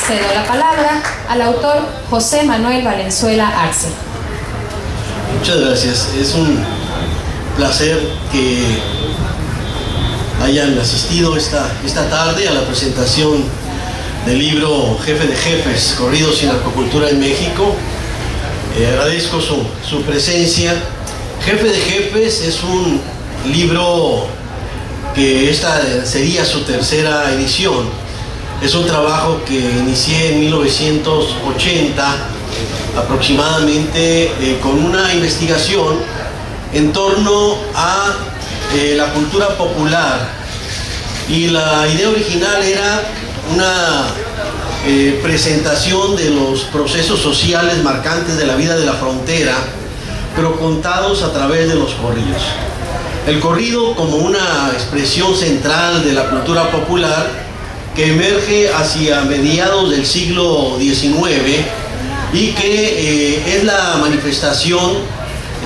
cedo la palabra al autor José Manuel Valenzuela Arce. Muchas gracias. Es un placer que hayan asistido esta tarde a la presentación del libro Jefe de Jefes, Corridos y Narcocultura en México. Agradezco su presencia. Jefe de Jefes es un libro que esta sería su tercera edición. Es un trabajo que inicié en 1980 aproximadamente con una investigación en torno a la cultura popular, y la idea original era una presentación de los procesos sociales marcantes de la vida de la frontera, pero contados a través de los corridos. El corrido como una expresión central de la cultura popular que emerge hacia mediados del siglo XIX y que es la manifestación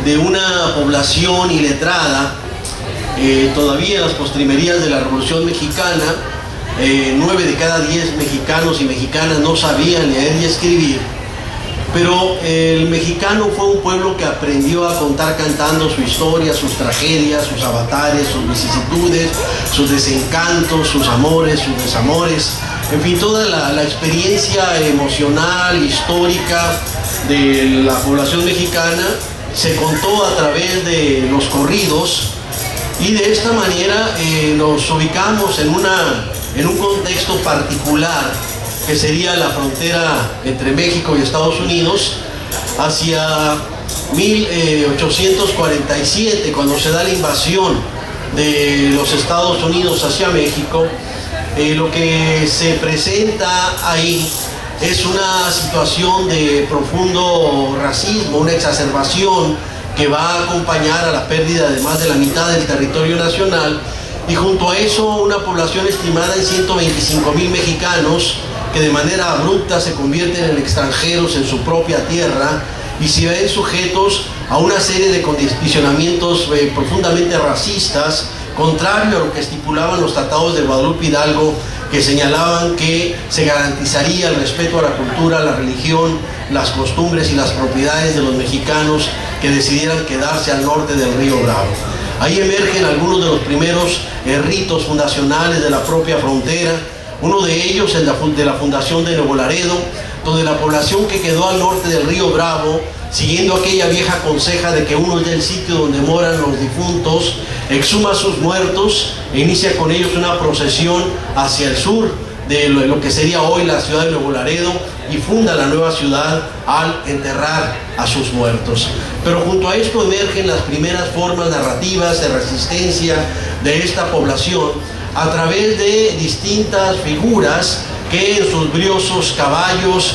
de una población iletrada. Todavía en las postrimerías de la Revolución Mexicana, 9 de cada 10 mexicanos y mexicanas no sabían leer y escribir, pero el mexicano fue un pueblo que aprendió a contar cantando su historia, sus tragedias, sus avatares, sus vicisitudes, sus desencantos, sus amores, sus desamores, en fin, toda la experiencia emocional, histórica de la población mexicana se contó a través de los corridos, y de esta manera nos ubicamos en un contexto particular que sería la frontera entre México y Estados Unidos hacia 1847, cuando se da la invasión de los Estados Unidos hacia México. Lo que se presenta ahí es una situación de profundo racismo, una exacerbación que va a acompañar a la pérdida de más de la mitad del territorio nacional, y junto a eso una población estimada en 125,000 mexicanos que de manera abrupta se convierten en extranjeros en su propia tierra y se ven sujetos a una serie de condicionamientos profundamente racistas, contrario a lo que estipulaban los tratados de Guadalupe Hidalgo, que señalaban que se garantizaría el respeto a la cultura, la religión, las costumbres y las propiedades de los mexicanos que decidieran quedarse al norte del río Bravo. Ahí emergen algunos de los primeros ritos fundacionales de la propia frontera. Uno de ellos es de la fundación de Nuevo Laredo, donde la población que quedó al norte del río Bravo, siguiendo aquella vieja conseja de que uno es del sitio donde moran los difuntos, exhuma a sus muertos e inicia con ellos una procesión hacia el sur de lo que sería hoy la ciudad de Nuevo Laredo, y funda la nueva ciudad al enterrar a sus muertos. Pero junto a esto emergen las primeras formas narrativas de resistencia de esta población a través de distintas figuras que en sus briosos caballos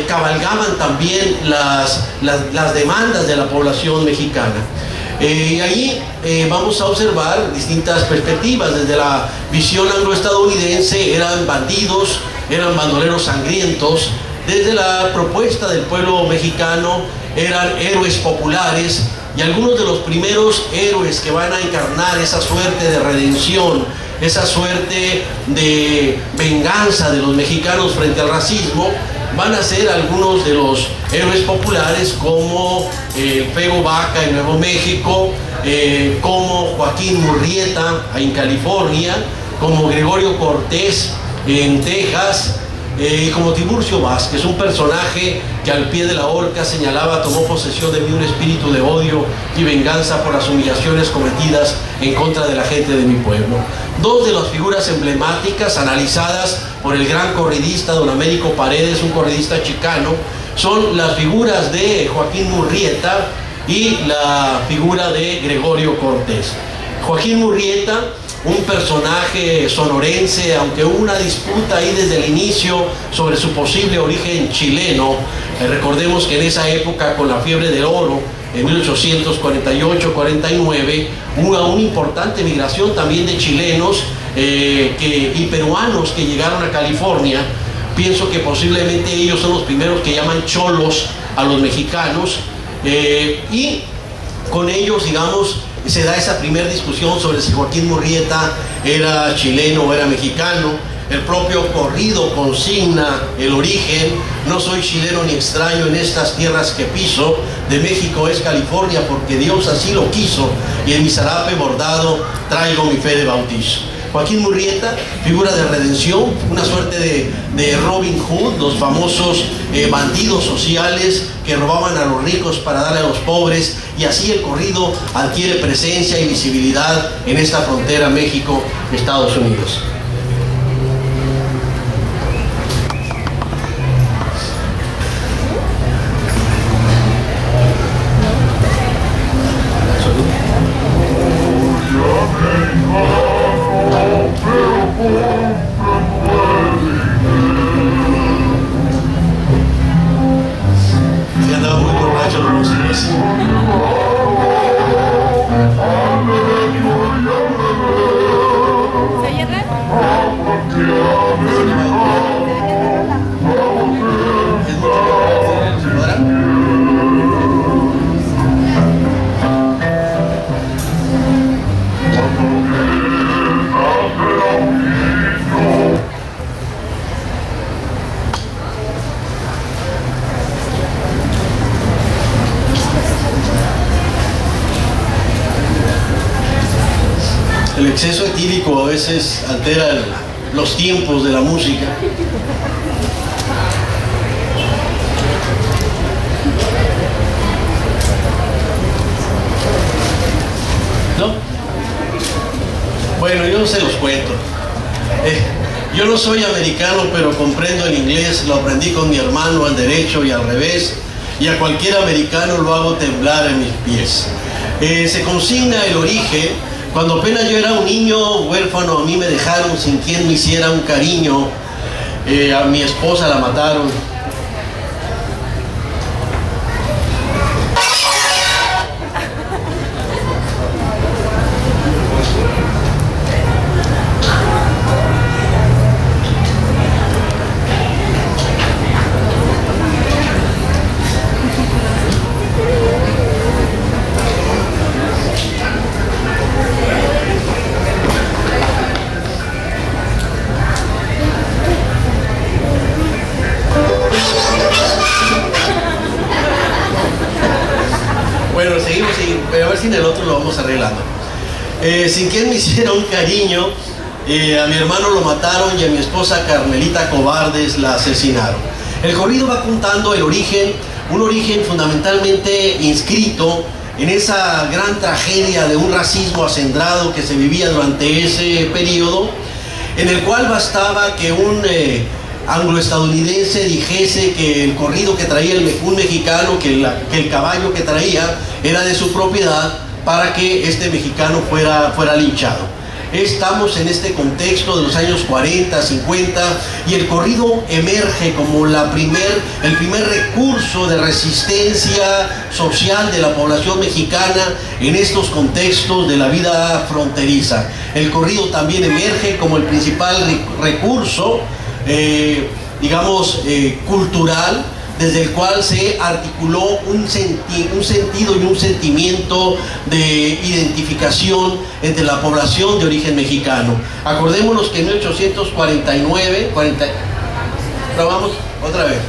cabalgaban también las demandas de la población mexicana. Y ahí vamos a observar distintas perspectivas. Desde la visión angloestadounidense eran bandidos, eran bandoleros sangrientos. Desde la propuesta del pueblo mexicano eran héroes populares, y algunos de los primeros héroes que van a encarnar esa suerte de redención, esa suerte de venganza de los mexicanos frente al racismo, van a ser algunos de los héroes populares, como Fego Vaca en Nuevo México, como Joaquín Murrieta en California, como Gregorio Cortés en Texas, y como Tiburcio Vázquez, un personaje que al pie de la horca señalaba: tomó posesión de mí un espíritu de odio y venganza por las humillaciones cometidas en contra de la gente de mi pueblo. Dos de las figuras emblemáticas analizadas por el gran corridista don Américo Paredes, un corridista chicano, son las figuras de Joaquín Murrieta y la figura de Gregorio Cortés. Joaquín Murrieta, un personaje sonorense, aunque hubo una disputa ahí desde el inicio sobre su posible origen chileno. Recordemos que en esa época, con la fiebre del oro, en 1848-49, hubo una importante migración también de chilenos y peruanos que llegaron a California. Pienso que posiblemente ellos son los primeros que llaman cholos a los mexicanos, y con ellos, digamos, se da esa primera discusión sobre si Joaquín Murrieta era chileno o era mexicano. El propio corrido consigna el origen: no soy chileno ni extraño en estas tierras que piso, de México es California porque Dios así lo quiso, y en mi zarape bordado traigo mi fe de bautizo. Joaquín Murrieta, figura de redención, una suerte de Robin Hood, los famosos bandidos sociales que robaban a los ricos para darle a los pobres, y así el corrido adquiere presencia y visibilidad en esta frontera México-Estados Unidos. Se andaba muy borracho los músicos. El exceso etílico a veces altera los tiempos de la música. ¿No? Bueno, yo se los cuento. Yo no soy americano, pero comprendo el inglés, lo aprendí con mi hermano al derecho y al revés, y a cualquier americano lo hago temblar en mis pies. Se consigna el origen. Cuando apenas yo era un niño huérfano, a mí me dejaron sin quien me hiciera un cariño. A mi esposa la mataron. Bueno, seguimos, pero a ver si en el otro lo vamos arreglando. Sin quien me hiciera un cariño, a mi hermano lo mataron y a mi esposa Carmelita Cobardes la asesinaron. El corrido va contando el origen, un origen fundamentalmente inscrito en esa gran tragedia de un racismo acendrado que se vivía durante ese periodo, en el cual bastaba que un angloestadounidense dijese que el corrido que traía un mexicano, que el caballo que traía era de su propiedad, para que este mexicano fuera linchado. Estamos en este contexto de los años 40, 50, y el corrido emerge como el primer recurso de resistencia social de la población mexicana en estos contextos de la vida fronteriza. El corrido también emerge como el principal recurso cultural, desde el cual se articuló un sentido y un sentimiento de identificación entre la población de origen mexicano. Acordémonos que en 1849, probamos otra vez.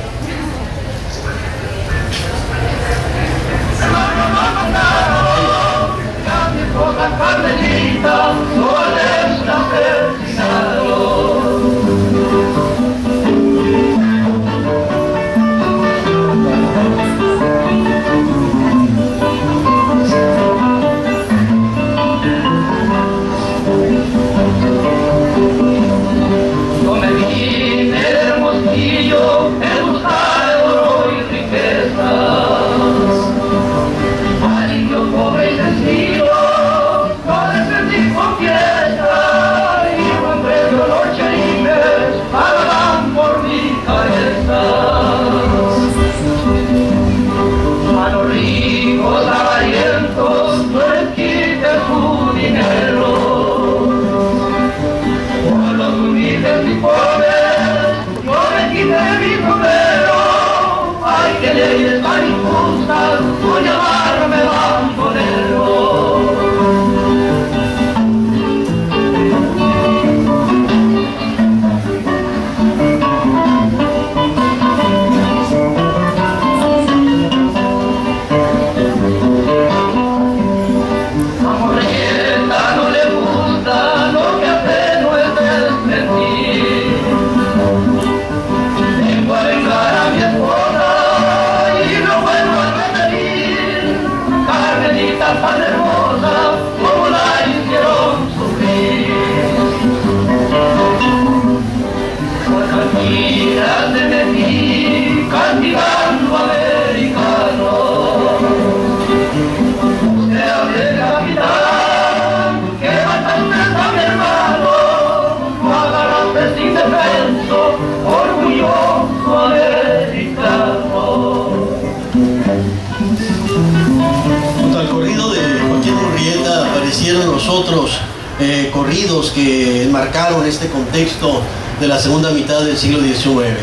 recorridos que enmarcaron este contexto de la segunda mitad del siglo XIX.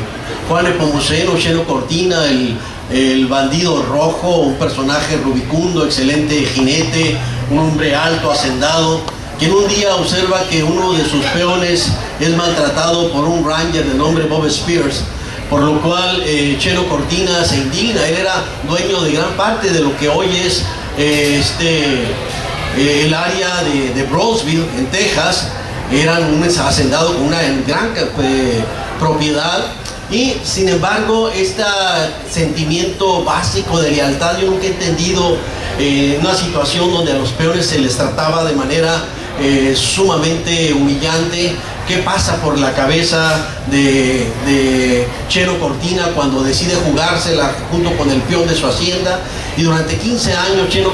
Juan Nepomuceno, Cheno Cortina, el bandido rojo, un personaje rubicundo, excelente jinete, un hombre alto, hacendado, quien un día observa que uno de sus peones es maltratado por un ranger de nombre Bob Spears, por lo cual Cheno Cortina se indigna. Él era dueño de gran parte de lo que hoy es el área de Brownsville, en Texas. Eran un hacendado con una gran propiedad, y sin embargo este sentimiento básico de lealtad yo nunca he entendido una situación donde a los peones se les trataba de manera sumamente humillante. ¿Qué pasa por la cabeza de Cheno Cortina cuando decide jugársela junto con el peón de su hacienda? Y durante 15 años Cheno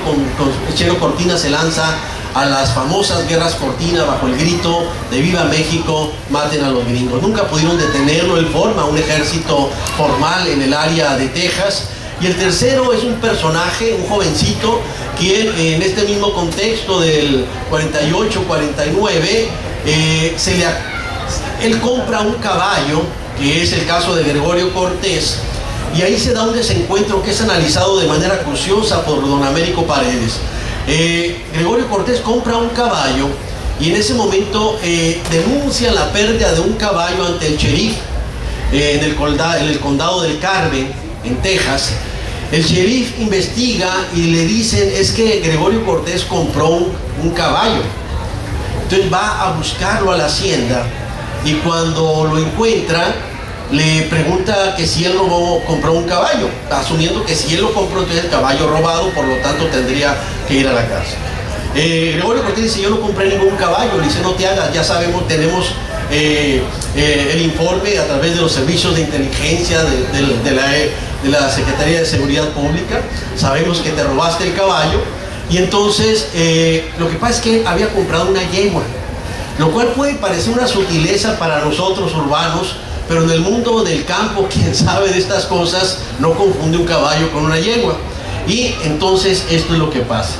Cortina se lanza a las famosas guerras Cortina bajo el grito de ¡Viva México, maten a los gringos! Nunca pudieron detenerlo. Él forma un ejército formal en el área de Texas. Y el tercero es un personaje, un jovencito, quien en este mismo contexto del 48-49, él compra un caballo, que es el caso de Gregorio Cortés, y ahí se da un desencuentro que es analizado de manera acuciosa por don Américo Paredes. Gregorio Cortés compra un caballo y en ese momento denuncia la pérdida de un caballo ante el sheriff en el condado del Carmen, en Texas. El sheriff investiga y le dicen: es que Gregorio Cortés compró un caballo. Entonces va a buscarlo a la hacienda, y cuando lo encuentra le pregunta que si él compró un caballo, asumiendo que si él lo compró, entonces el caballo robado, por lo tanto tendría que ir a la cárcel. Gregorio Cortés dice: yo no compré ningún caballo. Le dice: no te hagas, ya sabemos, tenemos el informe a través de los servicios de inteligencia de la Secretaría de Seguridad Pública, sabemos que te robaste el caballo. Y entonces lo que pasa es que había comprado una yegua, lo cual puede parecer una sutileza para nosotros urbanos, pero en el mundo del campo, quien sabe de estas cosas no confunde un caballo con una yegua. Y entonces esto es lo que pasa.